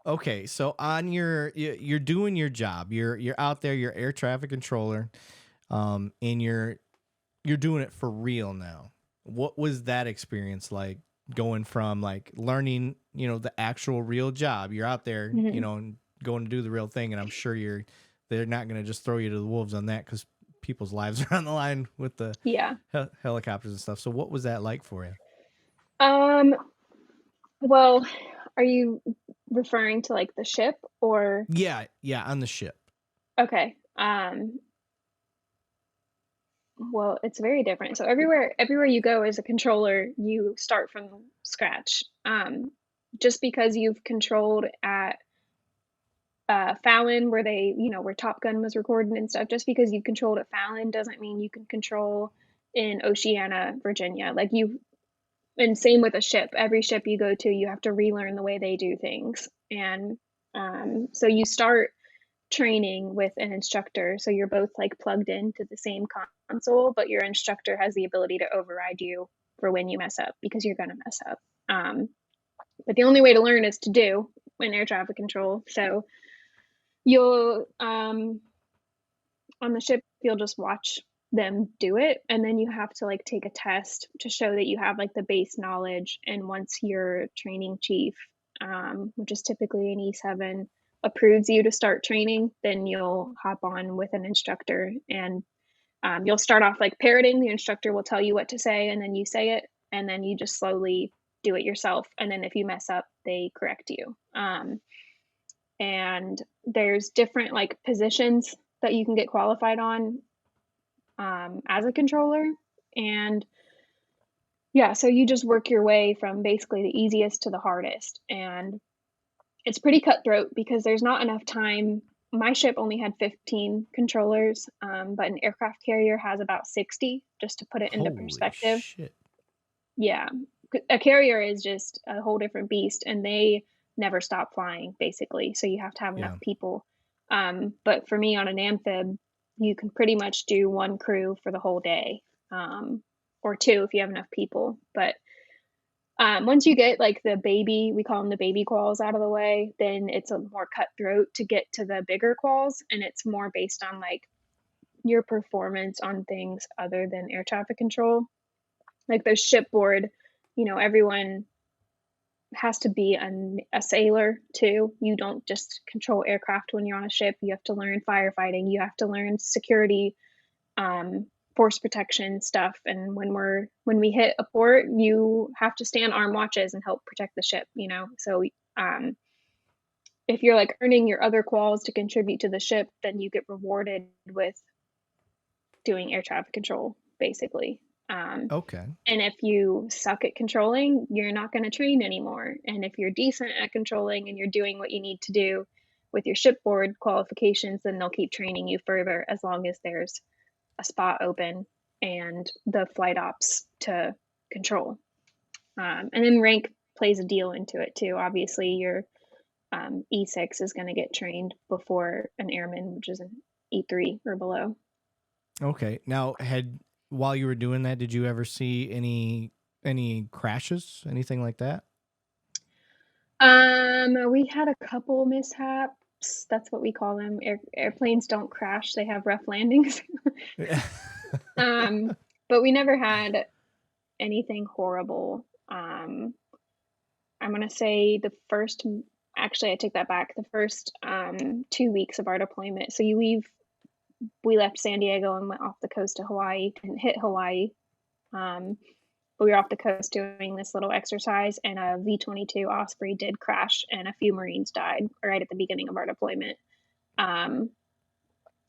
Okay, so on you're doing your job. You're out there, you're air traffic controller, and you're doing it for real now. What was that experience like going from like learning, the actual real job? You're out there, Mhm. and going to do the real thing, and I'm sure they're not going to just throw you to the wolves on that cuz people's lives are on the line with the Yeah. helicopters and stuff. So what was that like for you? Um, well, are you referring to like the ship or Yeah, yeah, on the ship. okay. Well, it's very different. So everywhere you go as a controller, you start from scratch. Just because you've controlled at Fallon, where where Top Gun was recorded and stuff, just because you've controlled at Fallon doesn't mean you can control in Oceana, Virginia. And same with a ship. Every ship you go to, you have to relearn the way they do things. And so you start training with an instructor. So you're both like plugged into the same console, but your instructor has the ability to override you for when you mess up because you're going to mess up. But the only way to learn is to do in air traffic control. So you'll, on the ship, you'll just watch them do it. And then you have to like take a test to show that you have like the base knowledge. And once your training chief, which is typically an E7, approves you to start training, then you'll hop on with an instructor and you'll start off like parroting. The instructor will tell you what to say, and then you say it, and then you just slowly do it yourself. And then if you mess up, they correct you. And there's different like positions that you can get qualified on as a controller. And yeah, so you just work your way from basically the easiest to the hardest. And it's pretty cutthroat because there's not enough time. My ship only had 15 controllers, but an aircraft carrier has about 60, just to put it into Holy perspective. shit. Yeah. A carrier is just a whole different beast, and they never stop flying, basically. So you have to have enough Yeah. people. But for me on an amphib, you can pretty much do one crew for the whole day, or two if you have enough people. But once you get like the baby, we call them the baby quals out of the way, then it's a more cutthroat to get to the bigger quals, and it's more based on like your performance on things other than air traffic control. Like the shipboard, everyone has to be a sailor too. You don't just control aircraft when you're on a ship. You have to learn firefighting. You have to learn security, um, force protection stuff. And when we hit a port, you have to stand armed watches and help protect the ship. So um, if you're like earning your other quals to contribute to the ship, then you get rewarded with doing air traffic control, basically. Um, Okay. And if you suck at controlling, you're not going to train anymore. And if you're decent at controlling and you're doing what you need to do with your shipboard qualifications, then they'll keep training you further as long as there's a spot open and the flight ops to control. And then rank plays a deal into it too. Obviously, your E6 is going to get trained before an airman, which is an E3 or below. Okay. Now, while you were doing that, did you ever see any crashes, anything like that? We had a couple mishaps. That's what we call them. Airplanes don't crash; they have rough landings. um, but we never had anything horrible. I'm gonna say actually, I take that back. The first 2 weeks of our deployment. So we left San Diego and went off the coast of Hawaii. Didn't hit Hawaii. Um, but we were off the coast doing this little exercise, and a V-22 Osprey did crash, and a few Marines died right at the beginning of our deployment. Um,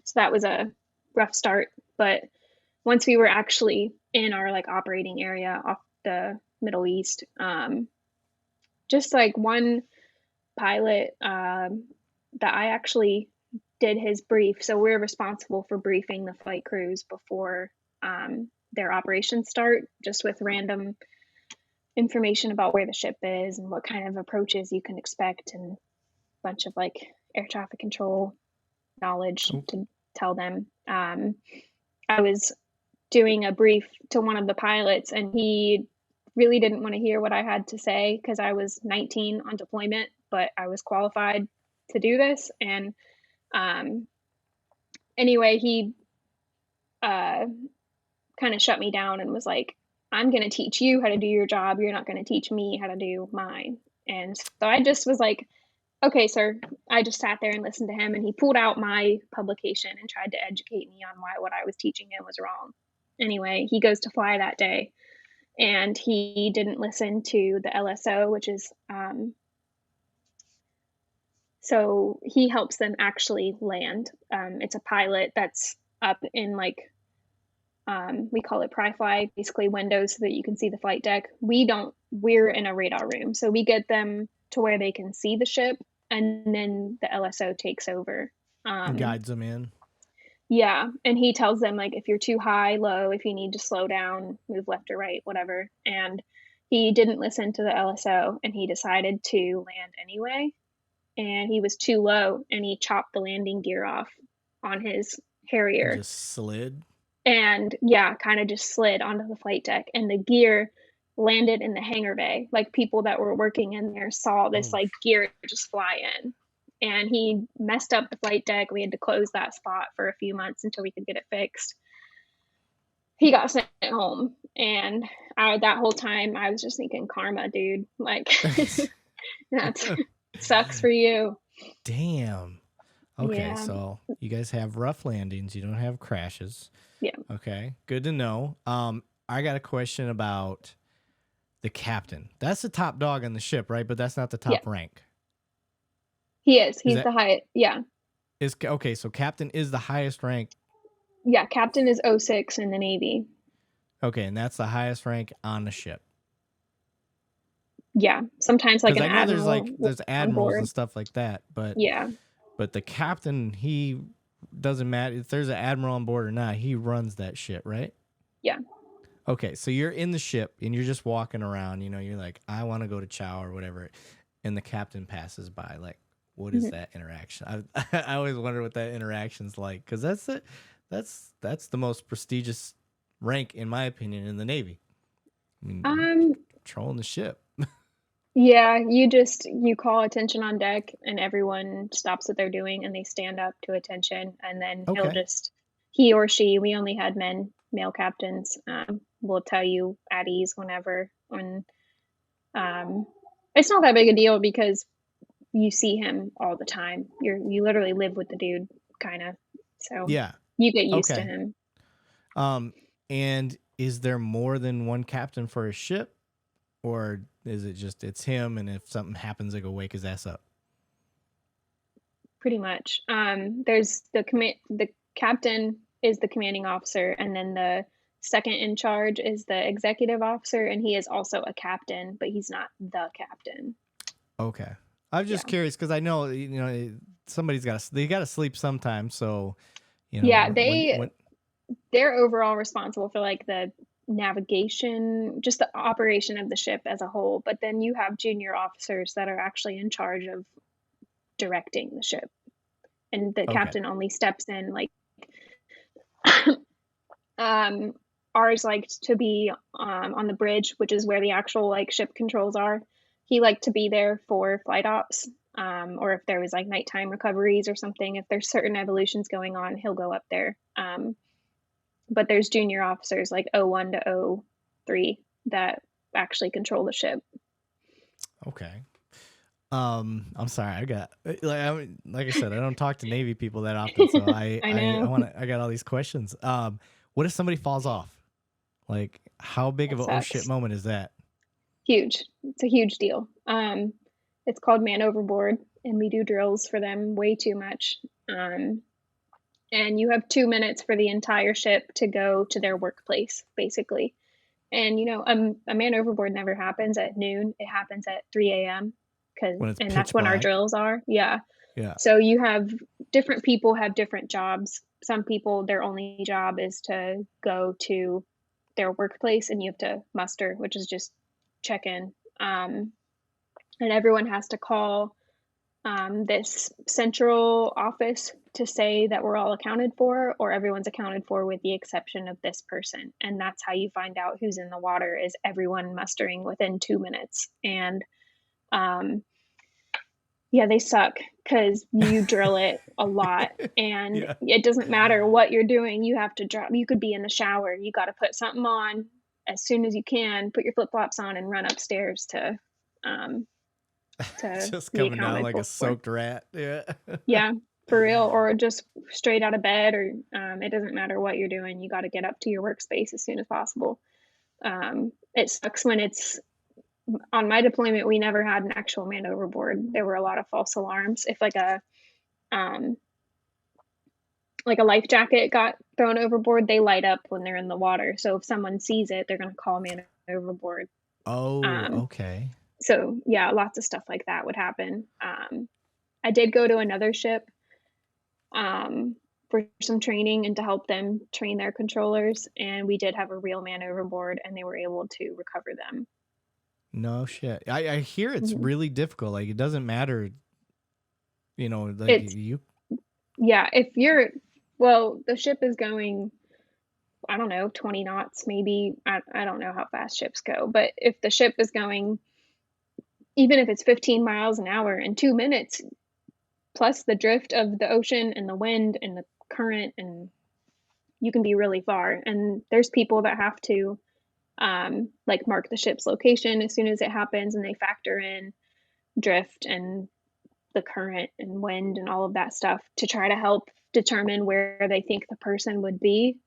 so that was a rough start. But once we were actually in our like operating area off the Middle East, just like one pilot that I actually did his brief. So we're responsible for briefing the flight crews before their operations start, just with random information about where the ship is and what kind of approaches you can expect, and a bunch of like air traffic control knowledge Oh, to tell them. I was doing a brief to one of the pilots, and he really didn't want to hear what I had to say because I was 19 on deployment. but I was qualified to do this. And um, anyway, he uh, kind of shut me down and was like, I'm going to teach you how to do your job. You're not going to teach me how to do mine. And so I just was like, okay, sir. I just sat there and listened to him, and he pulled out my publication and tried to educate me on why what I was teaching him was wrong. Anyway, he goes to fly that day, and he didn't listen to the LSO, which is so he helps them actually land. It's a pilot that's up in like we call it pry fly, basically windows so that you can see the flight deck. We're in a radar room, so we get them to where they can see the ship, and then the LSO takes over. And guides them in. Yeah, and he tells them like if you're too high, low, if you need to slow down, move left or right, whatever. And he didn't listen to the LSO, and he decided to land anyway. And he was too low, and he chopped the landing gear off on his And Harrier. just slid. And yeah, kind of just slid onto the flight deck, and the gear landed in the hangar bay. Like people that were working in there saw this Oh, like gear just fly in. And he messed up the flight deck. We had to close that spot for a few months until we could get it fixed. He got sent home, and that whole time I was just thinking, karma, dude. Like that sucks for you. damn. Okay, Yeah. so you guys have rough landings. You don't have crashes. Yeah. Okay, good to know. I got a question about the captain. That's the top dog on the ship, right? But that's not the Yeah. top rank. He is. Is He's that the highest. Yeah. is okay? So captain is the highest rank. Yeah. Captain is 06 in the Navy. Okay, and that's the highest rank on the ship. Yeah. Sometimes like Because an I know there's admiral on admirals and board. stuff like that, but Yeah. the captain, he doesn't matter if there's an admiral on board or not. He runs that shit, right? Yeah. Okay, so you're in the ship and you're just walking around. You know, you're like, I want to go to chow or whatever, and the captain passes by. Like, what is Mhm. that interaction? I always wonder what that interaction's like, because that's it. That's the most prestigious rank, in my opinion, in the Navy. I mean, Um, controlling the ship. yeah, you call attention on deck, and everyone stops what they're doing and they stand up to attention, and then Okay. he or she, we only had male captains, will tell you at ease whenever. When um it's not that big a deal because you see him all the time. You literally live with the dude kind of. So Yeah. you get used to Okay. him. And is there more than one captain for a ship, or is it just it's him, and if something happens, they go wake his ass up? Pretty much. There's the captain is the commanding officer, and then the second in charge is the executive officer, and he is also a captain, but he's not the captain. Okay. I'm just Yeah. curious because I know they got to sleep sometime. So Yeah, when they're overall responsible for like the navigation, just the operation of the ship as a whole, but then you have junior officers that are actually in charge of directing the ship. And the okay, captain only steps in like um ours liked to be on the bridge, which is where the actual like ship controls are. He liked to be there for flight ops, or if there was like nighttime recoveries or something. If there's certain evolutions going on, he'll go up there. But there's junior officers like O1 to O3 that actually control the ship. okay. I'm sorry. Like I said, I don't talk to Navy people that often, so I know. I got all these questions. What if somebody falls off? Like, how big of That a oh shit sucks. moment is that? Huge. It's a huge deal. It's called man overboard, and we do drills for them way too much. And you have 2 minutes for the entire ship to go to their workplace, basically. And a man overboard never happens at noon. It happens at 3 a.m. When it's And that's pitch when our black? drills are. Yeah. Yeah. So you have different people have different jobs. Some people, their only job is to go to their workplace, and you have to muster, which is just check in. And everyone has to call this central office to say that we're all accounted for, or everyone's accounted for with the exception of this person. And that's how you find out who's in the water, is everyone mustering within 2 minutes. And Yeah, they suck because you drill it a lot, and Yeah. it doesn't matter what you're doing, you have to drop you could be in the shower, you gotta put something on as soon as you can, put your flip-flops on, and run upstairs um, to Just be coming down accounted like a for. soaked rat. Yeah. Yeah, for real, or just straight out of bed, or, it doesn't matter what you're doing, you gotta get up to your workspace as soon as possible. It sucks when it's on my deployment, we never had an actual man overboard. There were a lot of false alarms. If um, like a life jacket got thrown overboard, they light up when they're in the water. So if someone sees it, they're gonna call man overboard. Oh, Um, okay. so yeah, lots of stuff like that would happen. I did go to another ship um, for some training and to help them train their controllers, and we did have a real man overboard, and they were able to recover them. No shit. I hear it's Mhm. really difficult. Like it doesn't matter, like It's you. yeah, if you're well, the ship is going, I don't know, 20 knots maybe. I don't know how fast ships go, but if the ship is going, even if it's 15 miles an hour in 2 minutes, plus the drift of the ocean and the wind and the current, and you can be really far. And there's people that have to like mark the ship's location as soon as it happens, and they factor in drift and the current and wind and all of that stuff to try to help determine where they think the person would be.